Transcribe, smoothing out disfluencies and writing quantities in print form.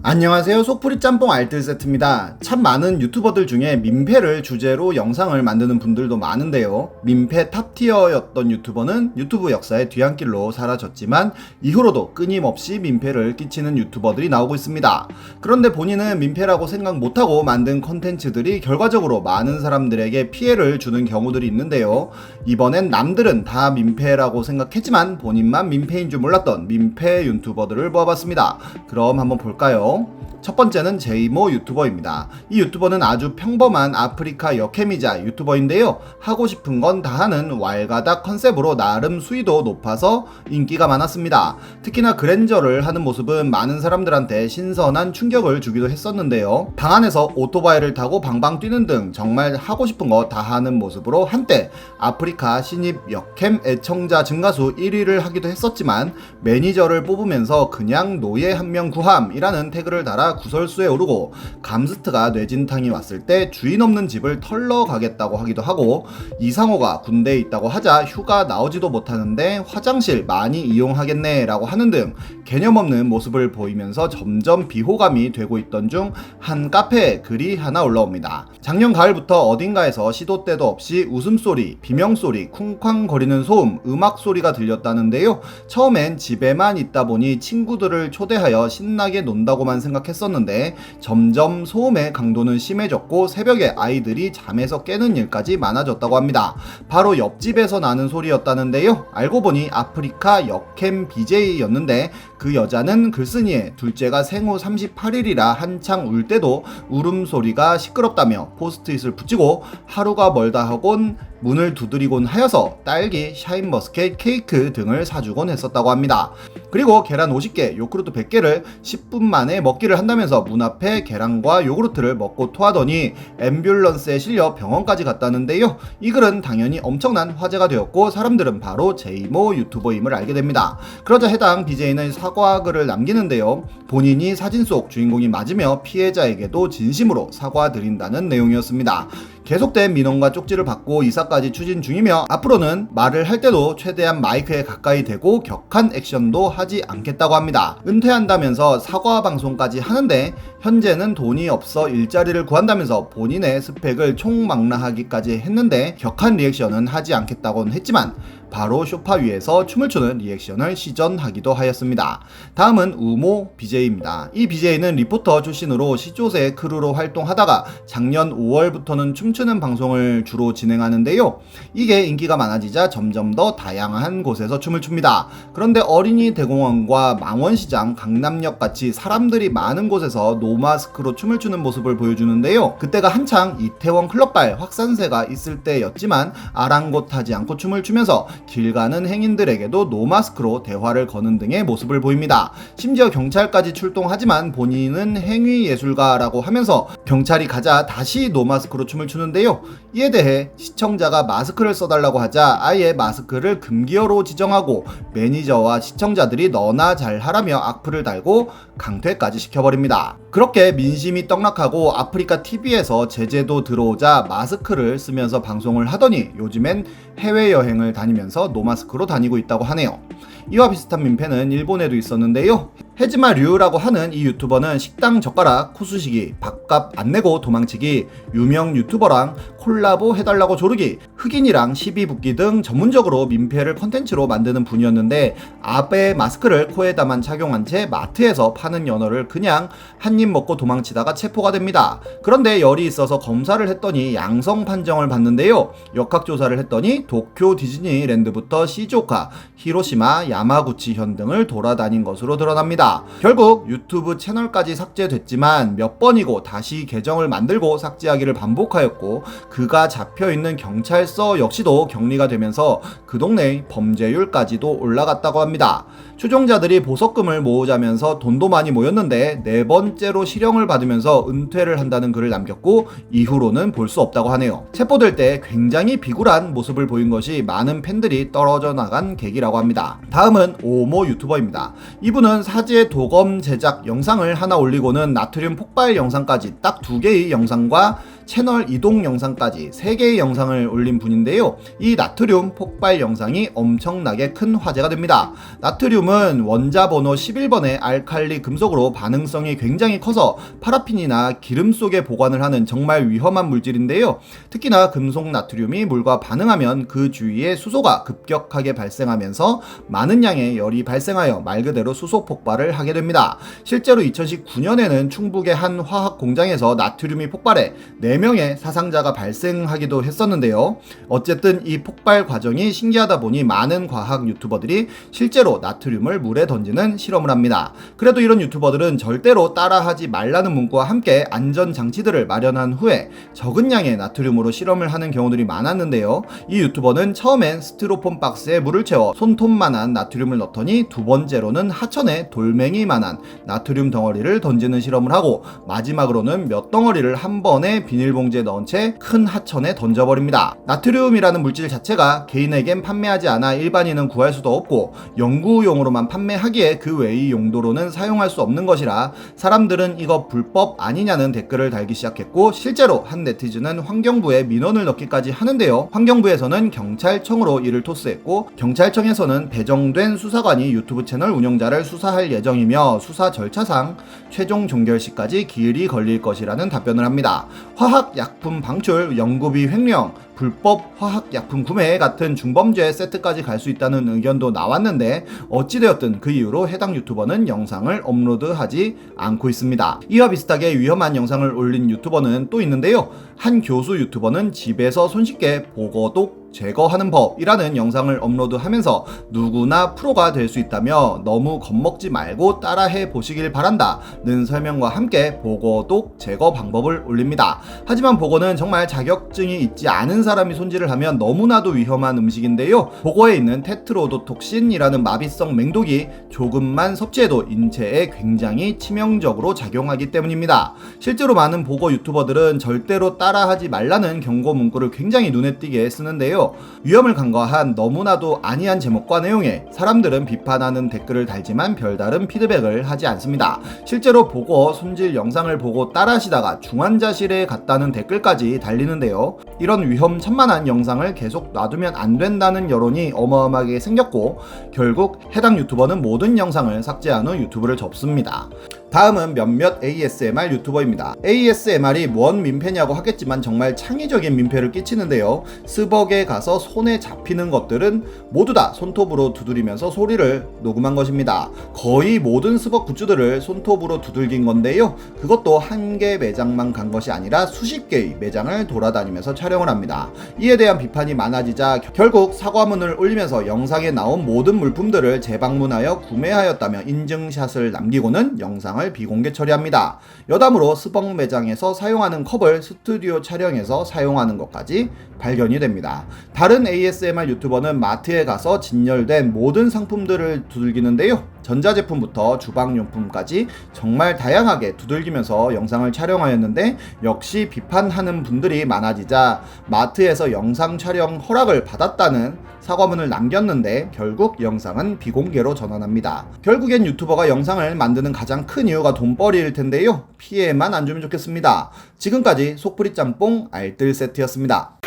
안녕하세요. 속풀이 짬뽕 알뜰 세트입니다. 참 많은 유튜버들 중에 민폐를 주제로 영상을 만드는 분들도 많은데요. 민폐 탑티어였던 유튜버는 유튜브 역사의 뒤안길로 사라졌지만 이후로도 끊임없이 민폐를 끼치는 유튜버들이 나오고 있습니다. 그런데 본인은 민폐라고 생각 못하고 만든 컨텐츠들이 결과적으로 많은 사람들에게 피해를 주는 경우들이 있는데요. 이번엔 남들은 다 민폐라고 생각했지만 본인만 민폐인 줄 몰랐던 민폐 유튜버들을 모아봤습니다. 그럼 한번 볼까요? 첫 번째는 제이모 유튜버입니다. 이 유튜버는 아주 평범한 아프리카 여캠이자 유튜버인데요. 하고 싶은 건 다 하는 왈가닥 컨셉으로 나름 수위도 높아서 인기가 많았습니다. 특히나 그랜저를 하는 모습은 많은 사람들한테 신선한 충격을 주기도 했었는데요. 방 안에서 오토바이를 타고 방방 뛰는 등 정말 하고 싶은 거 다 하는 모습으로 한때 아프리카 신입 여캠 애청자 증가수 1위를 하기도 했었지만 매니저를 뽑으면서 그냥 노예 한 명 구함이라는 태그를 달아 구설수에 오르고 감스트가 뇌진탕이 왔을 때 주인 없는 집을 털러 가겠다고 하기도 하고 이상호가 군대에 있다고 하자 휴가 나오지도 못하는데 화장실 많이 이용하겠네 라고 하는 등 개념 없는 모습을 보이면서 점점 비호감이 되고 있던 중 한 카페에 글이 하나 올라옵니다. 작년 가을부터 어딘가에서 시도 때도 없이 웃음소리, 비명소리, 쿵쾅거리는 소음, 음악소리가 들렸다는데요. 처음엔 집에만 있다 보니 친구들을 초대하여 신나게 논다고만 생각했었는데 점점 소음의 강도는 심해졌고 새벽에 아이들이 잠에서 깨는 일까지 많아졌다고 합니다. 바로 옆집에서 나는 소리였다는데요. 알고 보니 아프리카 여캠 BJ였는데 그 여자는 글쓴이에 둘째가 생후 38일이라 한창 울 때도 울음소리가 시끄럽다며 포스트잇을 붙이고 하루가 멀다 하곤 문을 두드리곤 하여서 딸기, 샤인머스켓, 케이크 등을 사주곤 했었다고 합니다. 그리고 계란 50개, 요구르트 100개를 10분 만에 먹기를 한다면서 문 앞에 계란과 요구르트를 먹고 토하더니 앰뷸런스에 실려 병원까지 갔다는데요. 이 글은 당연히 엄청난 화제가 되었고 사람들은 바로 제이모 유튜버임을 알게 됩니다. 그러자 해당 BJ는 사과글을 남기는데요. 본인이 사진 속 주인공이 맞으며 피해자에게도 진심으로 사과드린다는 내용이었습니다. 계속된 민원과 쪽지를 받고 이사까지 추진 중이며 앞으로는 말을 할 때도 최대한 마이크에 가까이 대고 격한 액션도 하지 않겠다고 합니다. 은퇴한다면서 사과 방송까지 하는데 현재는 돈이 없어 일자리를 구한다면서 본인의 스펙을 총망라하기까지 했는데 격한 리액션은 하지 않겠다고는 했지만 바로 소파 위에서 춤을 추는 리액션을 시전하기도 하였습니다. 다음은 우모 BJ입니다. 이 BJ는 리포터 출신으로 시조새 크루로 활동하다가 작년 5월부터는 춤추는 방송을 주로 진행하는데요. 이게 인기가 많아지자 점점 더 다양한 곳에서 춤을 춥니다. 그런데 어린이 대공원과 망원시장, 강남역 같이 사람들이 많은 곳에서 노마스크로 춤을 추는 모습을 보여주는데요. 그때가 한창 이태원 클럽발 확산세가 있을 때였지만 아랑곳하지 않고 춤을 추면서 길 가는 행인들에게도 노마스크로 대화를 거는 등의 모습을 보입니다. 심지어 경찰까지 출동하지만 본인은 행위예술가라고 하면서 경찰이 가자 다시 노마스크로 춤을 추는데요. 이에 대해 시청자가 마스크를 써달라고 하자 아예 마스크를 금기어로 지정하고 매니저와 시청자들이 너나 잘하라며 악플을 달고 강퇴까지 시켜버립니다. 그렇게 민심이 떡락하고 아프리카 TV에서 제재도 들어오자 마스크를 쓰면서 방송을 하더니 요즘엔 해외여행을 다니면서 노마스크로 다니고 있다고 하네요. 이와 비슷한 민폐는 일본에도 있었는데요. 헤즈마 류라고 하는 이 유튜버는 식당 젓가락 코수시기, 밥값 안 내고 도망치기, 유명 유튜버랑 콜라보 해달라고 조르기, 흑인이랑 시비 붙기 등 전문적으로 민폐를 컨텐츠로 만드는 분이었는데 아베 마스크를 코에다만 착용한 채 마트에서 파는 연어를 그냥 한 입 먹고 도망치다가 체포가 됩니다. 그런데 열이 있어서 검사를 했더니 양성 판정을 받는데요. 역학조사를 했더니 도쿄 디즈니랜드부터 시조카, 히로시마, 야마구치현 등을 돌아다닌 것으로 드러납니다. 결국 유튜브 채널까지 삭제됐지만 몇 번이고 다시 계정을 만들고 삭제하기를 반복하였고 그가 잡혀있는 경찰서 역시도 격리가 되면서 그 동네의 범죄율까지도 올라갔다고 합니다. 추종자들이 보석금을 모으자면서 돈도 많이 모였는데 네 번째로 실형을 받으면서 은퇴를 한다는 글을 남겼고 이후로는 볼 수 없다고 하네요. 체포될 때 굉장히 비굴한 모습을 보인 것이 많은 팬들이 떨어져 나간 계기라고 합니다. 다음은 오모 유튜버입니다. 이분은 사제 도검 제작 영상을 하나 올리고는 나트륨 폭발 영상까지 딱 2개의 영상과 채널 이동 영상까지 3개의 영상을 올린 분인데요. 이 나트륨 폭발 영상이 엄청나게 큰 화제가 됩니다. 나트륨은 원자 번호 11번의 알칼리 금속으로 반응성이 굉장히 커서 파라핀이나 기름 속에 보관을 하는 정말 위험한 물질인데요. 특히나 금속 나트륨이 물과 반응하면 그 주위에 수소가 급격하게 발생하면서 많은 양의 열이 발생하여 말 그대로 수소 폭발을 하게 됩니다. 실제로 2019년에는 충북의 한 화학 공장에서 나트륨이 폭발해 4명의 사상자가 발생하기도 했었는데요. 어쨌든 이 폭발 과정이 신기하다 보니 많은 과학 유튜버들이 실제로 나트륨을 물에 던지는 실험을 합니다. 그래도 이런 유튜버들은 절대로 따라하지 말라는 문구와 함께 안전장치들을 마련한 후에 적은 양의 나트륨으로 실험을 하는 경우들이 많았는데요. 이 유튜버는 처음엔 스티로폼 박스에 물을 채워 손톱만한 나트륨을 넣더니 두 번째로는 하천에 돌멩이만한 나트륨 덩어리를 던지는 실험을 하고 마지막으로는 몇 덩어리를 한 번에 비닐봉지에 넣은 채 큰 하천에 던져버립니다. 나트륨이라는 물질 자체가 개인에겐 판매하지 않아 일반인은 구할 수도 없고 연구용으로만 판매하기에 그 외의 용도로는 사용할 수 없는 것이라 사람들은 이거 불법 아니냐는 댓글을 달기 시작했고 실제로 한 네티즌은 환경부에 민원을 넣기까지 하는데요. 환경부에서는 경찰청으로 이를 토스했고 경찰청에서는 배정된 수사관이 유튜브 채널 운영자를 수사할 예정이며 수사 절차상 최종 종결 시까지 기일이 걸릴 것이라는 답변을 합니다. 화학약품 방출, 연구비 횡령, 불법 화학약품 구매 같은 중범죄 세트까지 갈 수 있다는 의견도 나왔는데 어찌되었든 그 이후로 해당 유튜버는 영상을 업로드하지 않고 있습니다. 이와 비슷하게 위험한 영상을 올린 유튜버는 또 있는데요. 한 교수 유튜버는 집에서 손쉽게 보거독 제거하는 법이라는 영상을 업로드하면서 누구나 프로가 될 수 있다며 너무 겁먹지 말고 따라해 보시길 바란다는 설명과 함께 보거독 제거 방법을 올립니다. 하지만 보거는 정말 자격증이 있지 않은 사람이 손질을 하면 너무나도 위험한 음식인데요. 보거에 있는 테트로도톡신이라는 마비성 맹독이 조금만 섭취해도 인체에 굉장히 치명적으로 작용하기 때문입니다. 실제로 많은 보거 유튜버들은 절대로 따라하지 말라는 경고 문구를 굉장히 눈에 띄게 쓰는데요. 위험을 간과한 너무나도 아니한 제목과 내용에 사람들은 비판하는 댓글을 달지만 별다른 피드백을 하지 않습니다. 실제로 보거 손질 영상을 보고 따라하시다가 중환자실에 갔다는 댓글까지 달리는데요. 이런 위험천만한 영상을 계속 놔두면 안 된다는 여론이 어마어마하게 생겼고 결국 해당 유튜버는 모든 영상을 삭제한 후 유튜브를 접습니다. 다음은 몇몇 ASMR 유튜버입니다. ASMR이 뭔 민폐냐고 하겠지만 정말 창의적인 민폐를 끼치는데요. 스벅에 가서 손에 잡히는 것들은 모두 다 손톱으로 두드리면서 소리를 녹음한 것입니다. 거의 모든 스벅 굿즈들을 손톱으로 두들긴 건데요. 그것도 한 개 매장만 간 것이 아니라 수십 개의 매장을 돌아다니면서 촬영을 합니다. 이에 대한 비판이 많아지자 결국 사과문을 올리면서 영상에 나온 모든 물품들을 재방문하여 구매하였다며 인증샷을 남기고는 영상을 비공개 처리합니다. 여담으로 스벅 매장에서 사용하는 컵을 스튜디오 촬영에서 사용하는 것까지 발견이 됩니다. 다른 ASMR 유튜버는 마트에 가서 진열된 모든 상품들을 두들기는데요. 전자제품부터 주방용품까지 정말 다양하게 두들기면서 영상을 촬영하였는데 역시 비판하는 분들이 많아지자 마트에서 영상 촬영 허락을 받았다는 사과문을 남겼는데 결국 영상은 비공개로 전환합니다. 결국엔 유튜버가 영상을 만드는 가장 큰 이유가 돈벌이일 텐데요. 피해만 안 주면 좋겠습니다. 지금까지 속풀이 짬뽕 알뜰 세트였습니다.